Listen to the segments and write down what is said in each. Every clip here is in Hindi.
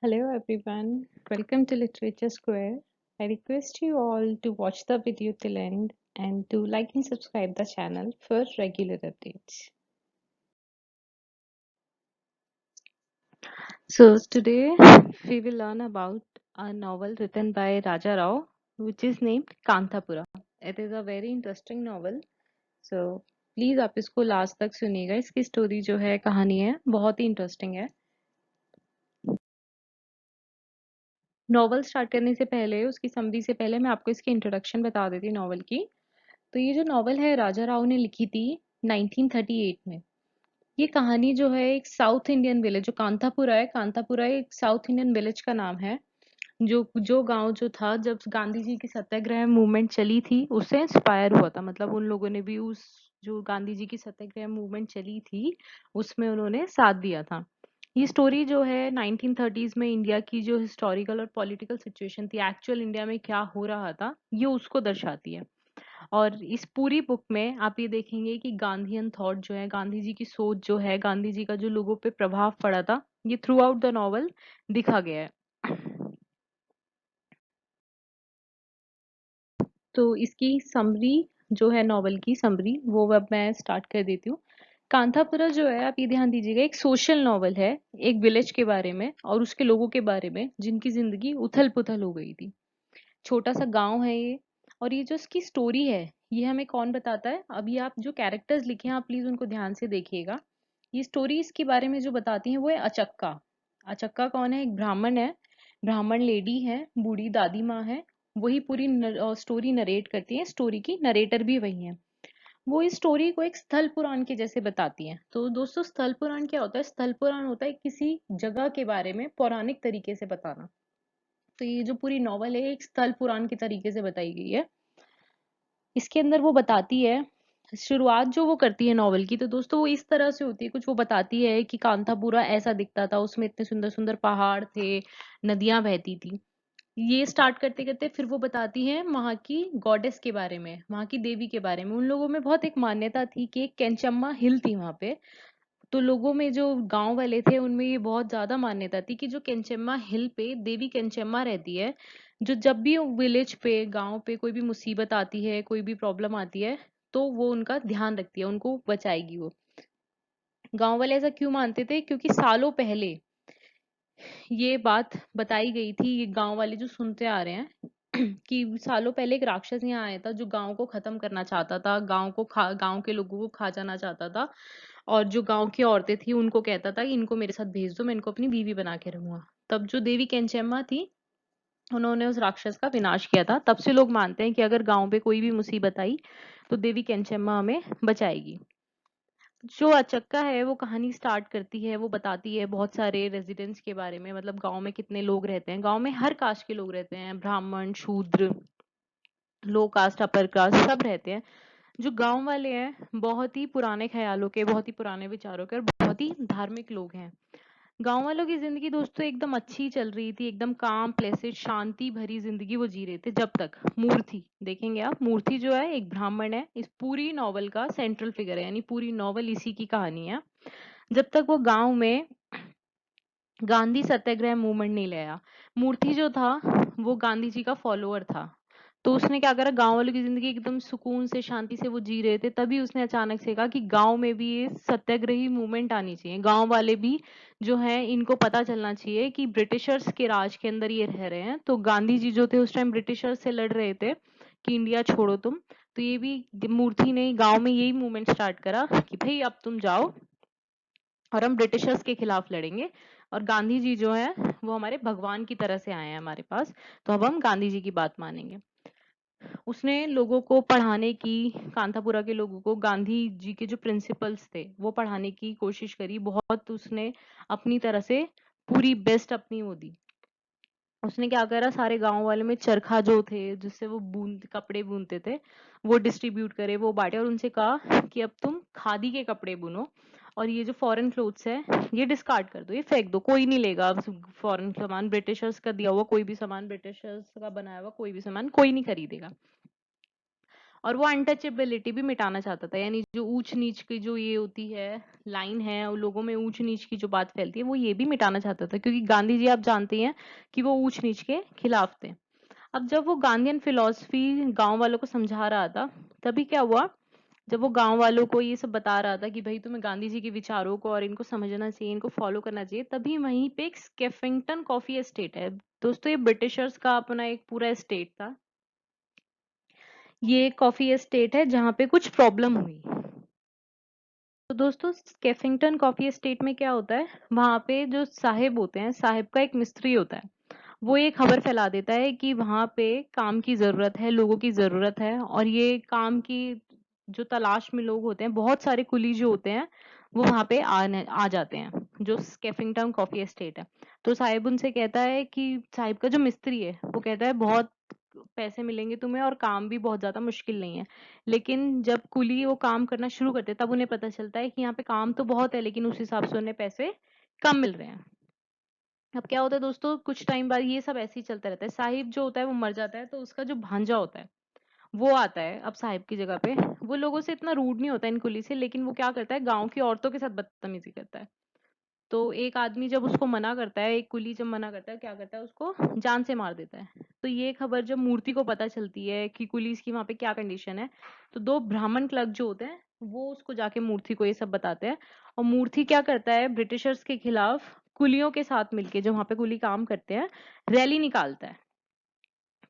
Hello everyone, welcome to Literature Square. I request you all to watch the video till end and to like and subscribe the channel for regular updates. So today we will learn about a novel written by Raja Rao which is named Kantapura. It is a very interesting novel. So please आप इसको लास्ट तक सुनिएगा. इसकी स्टोरी जो है कहानी है बहुत ही इंटरेस्टिंग है. नॉवल स्टार्ट करने से पहले उसकी समरी से पहले मैं आपको इसकी इंट्रोडक्शन बता देती हूँ नॉवल की. तो ये जो नॉवल है राजा राव ने लिखी थी 1938 में. ये कहानी जो है एक साउथ इंडियन विलेज जो कांतापुरा एक साउथ इंडियन विलेज का नाम है. जो जो गांव जो था जब गांधी जी की सत्याग्रह मूवमेंट चली थी उससे इंस्पायर हुआ था. मतलब उन लोगों ने भी उस जो गांधी जी की सत्याग्रह मूवमेंट चली थी उसमें उन्होंने साथ दिया था. ये स्टोरी जो है 1930s में इंडिया की जो हिस्टोरिकल और पॉलिटिकल सिचुएशन थी एक्चुअल इंडिया में क्या हो रहा था ये उसको दर्शाती है. और इस पूरी बुक में आप ये देखेंगे कि गांधीयन थॉट जो है गांधी जी की सोच जो है गांधी जी का जो लोगों पे प्रभाव पड़ा था ये थ्रू आउट द नॉवल दिखा गया है. तो इसकी समरी जो है नॉवल की समरी वो अब मैं स्टार्ट कर देती हूँ. कांथापुरा जो है आप ये ध्यान दीजिएगा एक सोशल नॉवल है. एक विलेज के बारे में और उसके लोगों के बारे में जिनकी जिंदगी उथल पुथल हो गई थी. छोटा सा गांव है ये. और ये जो इसकी स्टोरी है ये हमें कौन बताता है. अभी आप जो कैरेक्टर्स लिखे हैं आप प्लीज उनको ध्यान से देखिएगा. ये स्टोरी इसके बारे में जो बताती है वो है अचक्का. अचक्का कौन है. एक ब्राह्मण है. ब्राह्मण लेडी है. बूढ़ी दादी माँ है. वही पूरी स्टोरी नरेट करती है. स्टोरी की नरेटर भी वही है. वो इस स्टोरी को एक स्थल पुराण के जैसे बताती है. तो दोस्तों स्थल पुराण क्या होता है. स्थल पुराण होता है किसी जगह के बारे में पौराणिक तरीके से बताना. तो ये जो पूरी नॉवल है एक स्थल पुराण के तरीके से बताई गई है. इसके अंदर वो बताती है शुरुआत जो वो करती है नॉवल की. तो दोस्तों वो इस तरह से होती है कुछ. वो बताती है कि कांतापुरा ऐसा दिखता था. उसमें इतने सुंदर सुंदर पहाड़ थे. नदियां बहती थी. ये स्टार्ट करते करते फिर वो बताती है वहां की गॉडेस के बारे में. वहां की देवी के बारे में. उन लोगों में बहुत एक मान्यता थी कि एक कैंचम्मा हिल थी वहां पे. तो लोगों में जो गांव वाले थे उनमें ये बहुत ज्यादा मान्यता थी कि जो केंचेम्मा हिल पे देवी केंचेम्मा रहती है. जो जब भी विलेज पे गांव पे कोई भी मुसीबत आती है कोई भी प्रॉब्लम आती है तो वो उनका ध्यान रखती है. उनको बचाएगी वो. गांव वाले ऐसा क्यों मानते थे क्योंकि सालों पहले ये बात बताई गई थी. ये गांव वाले जो सुनते आ रहे हैं कि सालों पहले एक राक्षस यहाँ आया था जो गांव को खत्म करना चाहता था. गांव के लोगों को खा जाना चाहता था. और जो गांव की औरतें थी उनको कहता था कि इनको मेरे साथ भेज दो मैं इनको अपनी बीवी बना के रहूंगा. तब जो देवी केंचेम्मा थी उन्होंने उस राक्षस का विनाश किया था. तब से लोग मानते हैं कि अगर गांव पे कोई भी मुसीबत आई तो देवी केंचेम्मा हमें बचाएगी. जो अचक्का है वो कहानी स्टार्ट करती है. वो बताती है बहुत सारे रेजिडेंट्स के बारे में. मतलब गांव में कितने लोग रहते हैं. गांव में हर कास्ट के लोग रहते हैं. ब्राह्मण शूद्र लो कास्ट अपर कास्ट सब रहते हैं. जो गांव वाले हैं बहुत ही पुराने ख्यालों के बहुत ही पुराने विचारों के और बहुत ही धार्मिक लोग हैं. गांव वालों की जिंदगी दोस्तों एकदम अच्छी चल रही थी. एकदम काम प्लेसेड शांति भरी जिंदगी वो जी रहे थे जब तक मूर्ति देखेंगे आप. मूर्ति जो है एक ब्राह्मण है. इस पूरी नॉवल का सेंट्रल फिगर है. यानी पूरी नॉवल इसी की कहानी है. जब तक वो गांव में गांधी सत्याग्रह मूवमेंट नहीं लाया. मूर्ति जो था वो गांधी जी का फॉलोअर था. तो उसने क्या करा गांव वालों की जिंदगी एकदम सुकून से शांति से वो जी रहे थे. तभी उसने अचानक से कहा कि गांव में भी ये सत्याग्रही मूवमेंट आनी चाहिए. गांव वाले भी जो है इनको पता चलना चाहिए कि ब्रिटिशर्स के राज के अंदर ये रह रहे हैं. तो गांधी जी जो थे उस टाइम ब्रिटिशर्स से लड़ रहे थे कि इंडिया छोड़ो तुम. तो ये भी मूर्ति ने गांव में यही मूवमेंट स्टार्ट करा कि भाई अब तुम जाओ और हम ब्रिटिशर्स के खिलाफ लड़ेंगे. और गांधी जी जो है वो हमारे भगवान की तरह से आए हैं हमारे पास. तो अब हम गांधी जी की बात मानेंगे. उसने लोगों को पढ़ाने की कांतापुरा के लोगों को गांधी जी के जो प्रिंसिपल्स थे वो पढ़ाने की कोशिश करी. बहुत उसने अपनी तरह से पूरी बेस्ट अपनी वो दी. उसने क्या करा सारे गांव वाले में चरखा जो थे जिससे वो कपड़े बुनते थे वो डिस्ट्रीब्यूट करे वो बांटे. और उनसे कहा कि अब तुम खादी के कपड़े बुनो और ये जो फॉरेन क्लोथ्स है ये डिस्कार्ड कर दो. ये फेंक दो. कोई नहीं लेगा अब फॉरेन सामान. ब्रिटिशर्स का दिया हुआ कोई भी सामान ब्रिटिशर्स का बनाया हुआ कोई भी सामान कोई नहीं खरीदेगा. और वो अनटचेबिलिटी भी मिटाना चाहता था, यानी जो ऊंच नीच की जो ये होती है लाइन है, और लोगों में ऊंच नीच की जो बात फैलती है, वो ये भी मिटाना चाहता था, क्योंकि गांधी जी आप जानते हैं कि वो ऊंच नीच के खिलाफ थे। अब जब वो गांधीयन फिलॉसफी गांव वालों को समझा रहा था, तभी क्या हुआ, जब वो गांव वालों को ये सब बता रहा था कि भाई तुम्हें गांधी जी के विचारों को और इनको समझना चाहिए, इनको फॉलो करना चाहिए, तभी वहीं पे एक स्केफिंगटन कॉफी एस्टेट है दोस्तों। ये ब्रिटिशर्स का अपना एक पूरा एस्टेट था। ये कॉफी एस्टेट है जहाँ पे कुछ प्रॉब्लम हुई। तो दोस्तों स्केफिंगटन कॉफी एस्टेट में क्या होता है, वहां पे जो साहिब होते हैं, साहिब का एक मिस्त्री होता है, वो ये खबर फैला देता है कि वहां पे काम की जरूरत है, लोगों की जरूरत है, और ये काम की जो तलाश में लोग होते हैं, बहुत सारे कुली जो होते हैं, वो वहां पे आ जाते हैं जो स्केफिंगटन कॉफी एस्टेट है। तो साहिब उनसे कहता है कि साहिब का जो मिस्त्री है वो कहता है बहुत पैसे मिलेंगे तुम्हें और काम भी बहुत ज्यादा मुश्किल नहीं है। लेकिन जब कुली वो काम करना शुरू करते हैं, तब उन्हें पता चलता है कि यहाँ पे काम तो बहुत है, लेकिन उस हिसाब से उन्हें पैसे कम मिल रहे हैं। अब क्या होता है दोस्तों, कुछ टाइम बाद ये सब ऐसे ही चलता रहता है। साहिब जो होता है वो मर जाता है, तो उसका जो भांजा होता है वो आता है अब साहिब की जगह पे। वो लोगों से इतना रूड नहीं होता इन कुली से, लेकिन वो क्या करता है, गांव की औरतों के साथ बदतमीजी करता है। तो एक आदमी जब उसको मना करता है, एक कुली जब मना करता है, क्या करता है, उसको जान से मार देता है। तो ये खबर जब मूर्ति को पता चलती है कि कुलीस की वहां पे क्या कंडीशन है, तो दो ब्राह्मण क्लर्क जो होते हैं वो उसको जाके मूर्ति को ये सब बताते हैं। और मूर्ति क्या करता है, ब्रिटिशर्स के खिलाफ कुलियों के साथ मिलके, जो वहां पे कुली काम करते हैं, रैली निकालता है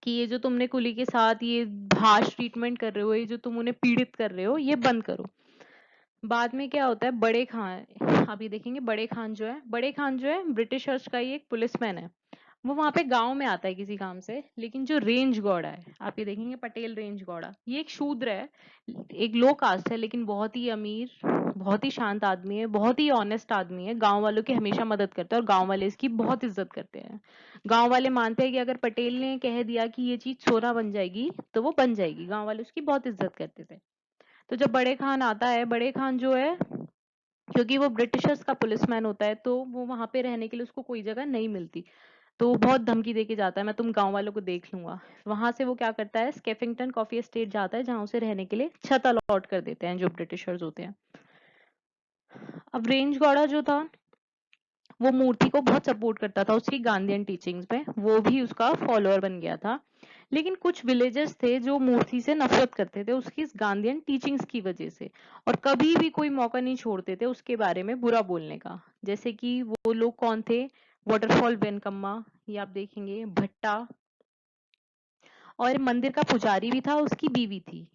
कि ये जो तुमने कुली के साथ ये हार्श ट्रीटमेंट कर रहे हो, ये जो तुम उन्हें पीड़ित कर रहे हो, ये बंद करो। बाद में क्या होता है, बड़े खान, आप ये देखेंगे बड़े खान जो है ब्रिटिशर्स का ही एक पुलिसमैन है। वो वहां पे गांव में आता है किसी काम से, लेकिन जो रेंज गौड़ा है, आप ये देखेंगे पटेल रेंज गौड़ा, ये एक शूद्र है, एक लो कास्ट है, लेकिन बहुत ही अमीर, बहुत ही शांत आदमी है, बहुत ही ऑनेस्ट आदमी है, गांव वालों की हमेशा मदद करता है, और गांव वाले इसकी बहुत इज्जत करते हैं। गांव वाले मानते हैं कि अगर पटेल ने कह दिया कि ये चीज सोना बन जाएगी, तो वो बन जाएगी। गांव वाले उसकी बहुत इज्जत करते थे। तो जब बड़े खान आता है, बड़े खान जो है, क्योंकि वो ब्रिटिशर्स का पुलिसमैन होता है, तो वो वहां पे रहने के लिए उसको कोई जगह नहीं मिलती, तो वो बहुत धमकी देके जाता है, मैं तुम गांव वालों को देख लूंगा। वहां से वो क्या करता है, स्केफिंगटन कॉफी एस्टेट जाता है, जहां उसे रहने के लिए छत अलॉट कर देते हैं जो ब्रिटिशर्स होते हैं। अब रेंज गौड़ा जो था, वो मूर्ति को बहुत सपोर्ट करता था उसकी गांधीयन टीचिंग्स में, वो भी उसका फॉलोअर बन गया था। लेकिन कुछ विलेजर्स थे जो मूर्ति से नफरत करते थे उसकी इस गांधीयन टीचिंग्स की वजह से, और कभी भी कोई मौका नहीं छोड़ते थे उसके बारे में बुरा बोलने का। जैसे कि वो लोग कौन थे, वाटरफॉल वेनकम्मा, ये आप देखेंगे, भट्टा, और मंदिर का पुजारी भी था, उसकी बीवी थी।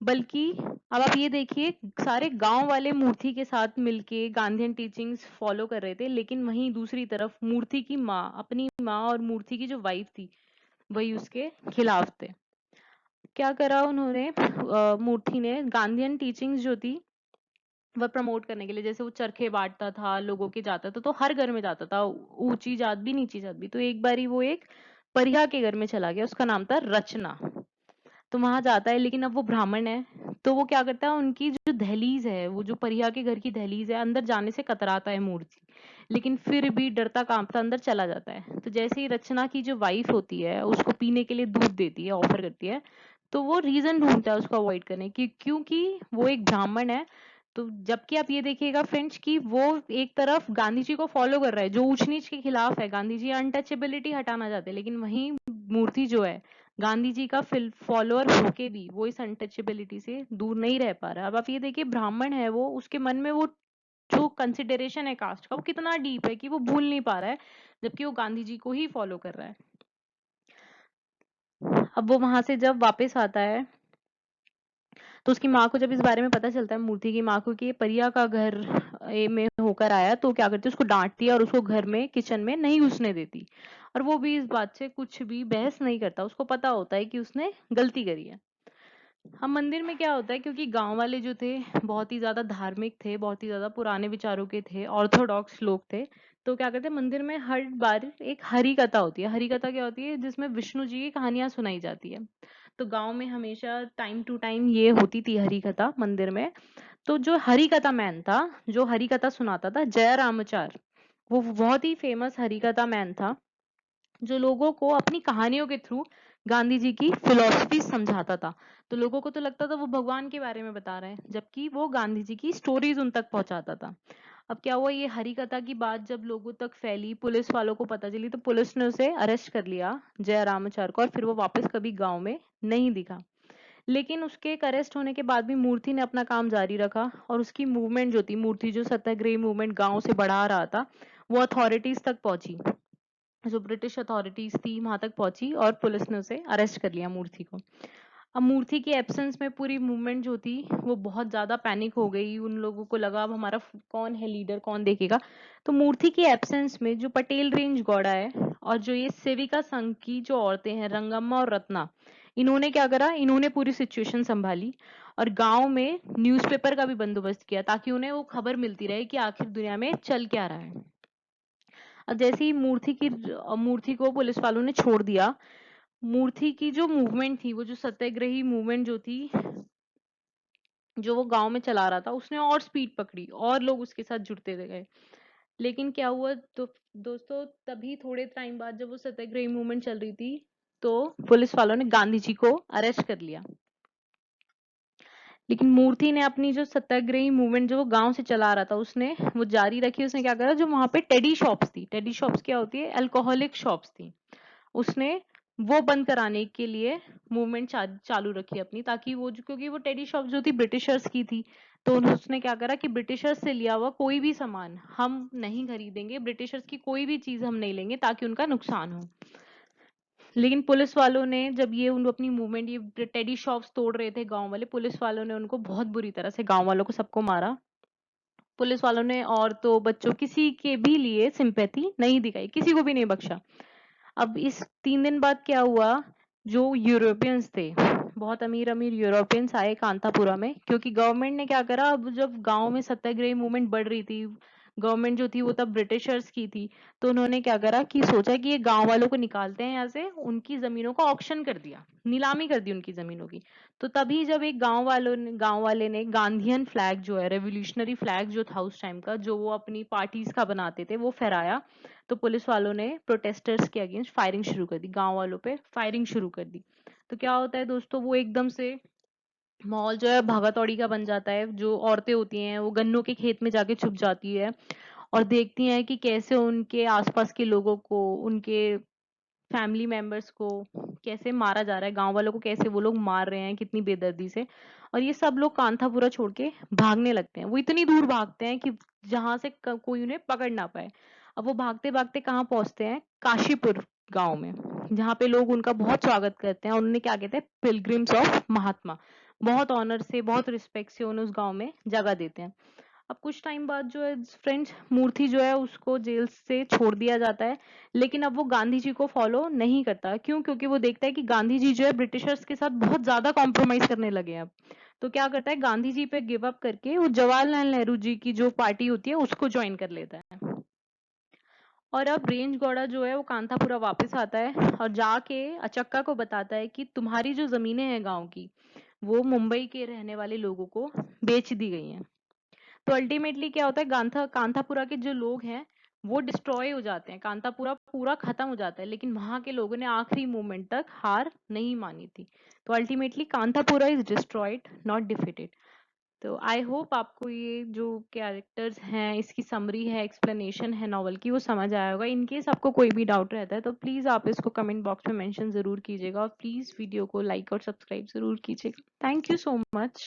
बल्कि अब आप ये देखिए, सारे गांव वाले मूर्ति के साथ मिलके गांधीयन टीचिंग्स फॉलो कर रहे थे, लेकिन वहीं दूसरी तरफ मूर्ति की माँ, अपनी माँ और मूर्ति की जो वाइफ थी, वही उसके खिलाफ थे। क्या करा उन्होंने, मूर्ति ने गांधीयन टीचिंग्स जो थी वह प्रमोट करने के लिए, जैसे वो चरखे बांटता था, लोगों के जाता था, तो हर घर में जाता था, ऊंची जात भी नीची जात भी। तो एक बारी वो एक परिहा के घर में चला गया, उसका नाम था रचना। तो वहां जाता है, लेकिन अब वो ब्राह्मण है, तो वो क्या करता है, उनकी जो दहलीज है, वो जो परिया के घर की दहलीज है, अंदर जाने से कतराता है मूर्ति, लेकिन फिर भी डरता कांपता अंदर चला जाता है। तो जैसे ही रचना की जो वाइफ होती है उसको पीने के लिए दूध देती है, ऑफर करती है, तो वो रीजन ढूंढता है उसको अवॉइड करने की, क्योंकि वो एक ब्राह्मण है। तो जबकि आप ये देखिएगा फ्रेंड्स कि वो एक तरफ गांधी जी को फॉलो कर रहा है, जो ऊंच नीच के खिलाफ है, गांधी जी अनटचेबिलिटी हटाना चाहते हैं, लेकिन वहीं मूर्ति जो है गांधी जी का फॉलोअर होके भी वो इस अनटचेबिलिटी से दूर नहीं रह पा रहा। अब आप ये देखिए, ब्राह्मण है वो, उसके मन में वो जो कंसिडरेशन है कास्ट का, वो कितना डीप है कि वो भूल नहीं पा रहा है, जबकि वो गांधी जी को ही फॉलो कर रहा है। अब वो वहां से जब वापस आता है, तो उसकी माँ को जब इस बारे में पता चलता है, मूर्ति की माँ को, कि ये परिया का घर में होकर आया, तो क्या करती है, उसको डांटती है और उसको घर में किचन में नहीं घुसने देती। और वो भी इस बात से कुछ भी बहस नहीं करता, उसको पता होता है कि उसने गलती करी है। हम मंदिर में क्या होता है, क्योंकि गांव वाले जो थे बहुत ही ज्यादा धार्मिक थे, बहुत ही ज्यादा पुराने विचारों के थे, ऑर्थोडॉक्स लोग थे, तो क्या कहते हैं, मंदिर में हर बार एक हरि कथा होती है। हरि कथा क्या होती है, जिसमें विष्णु जी की कहानियां सुनाई जाती है। तो गांव में हमेशा टाइम टू टाइम ये होती थी हरि कथा मंदिर में। तो जो हरि कथा मैन था, जो हरि कथा सुनाता था, जय रामाचार, वो बहुत ही फेमस हरि कथा मैन था, जो लोगों को अपनी कहानियों के थ्रू गांधी जी की फिलॉसफी समझाता था। तो लोगों को तो लगता था वो भगवान के बारे में बता रहे हैं, जबकि वो गांधी जी की स्टोरीज उन तक पहुंचाता था। अब क्या हुआ, ये हरी कथा की बात जब लोगों तक फैली, पुलिस वालों को पता चली, तो पुलिस ने उसे अरेस्ट कर लिया, जय रामाचार को, और फिर वो वापस कभी गांव में नहीं दिखा। लेकिन उसके एक अरेस्ट होने के बाद भी मूर्ति ने अपना काम जारी रखा, और उसकी मूवमेंट जो थी, मूर्ति जो सत्याग्रही मूवमेंट गांव से बढ़ा रहा था, वो अथॉरिटीज तक पहुंची। जो ब्रिटिश अथॉरिटीज थी वहां तक पहुंची, और पुलिस ने उसे अरेस्ट कर लिया, मूर्ति को। अब मूर्ति की एब्सेंस में पूरी मूवमेंट जो थी वो बहुत ज्यादा पैनिक हो गई। उन लोगों को लगा अब हमारा कौन है लीडर, कौन देखेगा। तो मूर्ति की एब्सेंस में जो पटेल रेंज गौड़ा है, और जो ये सेविका संघ की जो औरतें हैं, रंगम्मा और रत्ना, इन्होंने क्या करा, इन्होंने पूरी सिचुएशन संभाली, और गांव में न्यूज़पेपर का भी बंदोबस्त किया, ताकि उन्हें वो खबर मिलती रहे कि आखिर दुनिया में चल क्या रहा है। अब जैसे ही मूर्ति को पुलिस वालों ने छोड़ दिया, मूर्ति की जो मूवमेंट थी, वो जो सत्याग्रही मूवमेंट जो थी, जो वो गांव में चला रहा था, उसने और स्पीड पकड़ी, और लोग उसके साथ जुड़ते गए। लेकिन क्या हुआ, तो दोस्तों तभी थोड़े टाइम बाद जब वो सत्याग्रही मूवमेंट चल रही थी, तो पुलिस वालों ने गांधी जी को अरेस्ट कर लिया। लेकिन मूर्ति ने अपनी जो सत्याग्रही मूवमेंट जो वो गांव से चला रहा था, उसने वो जारी रखी। उसने क्या करा, जो वहां पे टेडी शॉप्स थी, टेडी शॉप्स क्या होती है, अल्कोहलिक शॉप्स थी, उसने वो बंद कराने के लिए मूवमेंट चालू रखी अपनी, ताकि वो क्योंकि वो टेडी शॉप जो थी ब्रिटिशर्स की थी, तो उसने क्या करा कि ब्रिटिशर्स से लिया हुआ कोई भी सामान हम नहीं खरीदेंगे, ब्रिटिशर्स की कोई भी चीज हम नहीं लेंगे, ताकि उनका नुकसान हो। लेकिन पुलिस वालों ने जब ये उन अपनी मूवमेंट, ये टेडी शॉप्स तोड़ रहे थे गांव वाले, पुलिस वालों ने उनको बहुत बुरी तरह से, गांव वालों को सबको मारा। पुलिस वालों ने औरतों बच्चों किसी के भी लिए सिंपैथी नहीं दिखाई, किसी को भी नहीं बख्शा। अब इस 3 दिन बाद क्या हुआ, जो यूरोपियंस थे, बहुत अमीर अमीर यूरोपियंस आए कांतापुरा में, क्योंकि गवर्नमेंट ने क्या करा, अब जब गांव में सत्याग्रही मूवमेंट बढ़ रही थी, गवर्नमेंट जो थी वो तब ब्रिटिशर्स की थी, तो उन्होंने क्या करा कि सोचा कि ये गांव वालों को निकालते हैं यहाँ से, उनकी जमीनों का ऑक्शन कर दिया, नीलामी कर दी उनकी जमीनों की। तो तभी जब एक गांव वाले ने गांधीयन फ्लैग जो है, रेवोल्यूशनरी फ्लैग जो था उस टाइम का, जो वो अपनी पार्टीज का बनाते थे, वो फहराया, तो पुलिस वालों ने प्रोटेस्टर्स के अगेंस्ट फायरिंग शुरू कर दी, गांव वालों पे फायरिंग शुरू कर दी। तो क्या होता है दोस्तों, वो एकदम से माहौल जो है भागा दौड़ी का बन जाता है। जो औरतें होती हैं वो गन्नों के खेत में जाके छुप जाती है, और देखती हैं कि कैसे उनके आसपास के लोगों को, उनके फैमिली मेंबर्स को कैसे मारा जा रहा है, गांव वालों को कैसे वो लोग मार रहे हैं, कितनी बेदर्दी से। और ये सब लोग कांथापुरा छोड़ के भागने लगते हैं। वो इतनी दूर भागते हैं कि जहां से कोई उन्हें पकड़ ना पाए। अब वो भागते भागते कहाँ पहुंचते हैं, काशीपुर गांव में, जहाँ पे लोग उनका बहुत स्वागत करते हैं, और उन्हें क्या कहते हैं, पिलग्रिम्स ऑफ महात्मा। बहुत ऑनर से, बहुत रिस्पेक्ट से उन्हें उस गांव में जगह देते हैं। अब कुछ टाइम बाद जो है फ्रेंड्स, मूर्ति जो है उसको जेल से छोड़ दिया जाता है। लेकिन अब वो गांधी जी को फॉलो नहीं करता। क्यों? क्योंकि वो देखता है कि गांधी जी जो है ब्रिटिशर्स के साथ बहुत ज्यादा कॉम्प्रोमाइज करने लगे हैं अब। तो क्या करता है, गांधी जी पे गिव अप करके वो जवाहरलाल नेहरू जी की जो पार्टी होती है उसको ज्वाइन कर लेता है। और अब रेंज गौड़ा जो है वो कांतापुरा वापस आता है, और जाके अचक्का को बताता है कि तुम्हारी जो जमीनें हैं गांव की, वो मुंबई के रहने वाले लोगों को बेच दी गई हैं। तो अल्टीमेटली क्या होता है, कांतापुरा के जो लोग हैं वो डिस्ट्रॉय हो जाते हैं, कांतापुरा पूरा खत्म हो जाता है। लेकिन वहां के लोगों ने आखिरी मोमेंट तक हार नहीं मानी थी। तो ultimately Kanthapura is destroyed, not defeated. तो आई होप आपको ये जो कैरेक्टर्स हैं, इसकी समरी है, एक्सप्लेनेशन है नॉवल की, वो समझ आया होगा। इन केस आपको कोई भी डाउट रहता है तो प्लीज आप इसको कमेंट बॉक्स में मेंशन जरूर कीजिएगा, और प्लीज वीडियो को लाइक और सब्सक्राइब जरूर कीजिएगा। Thank you so much.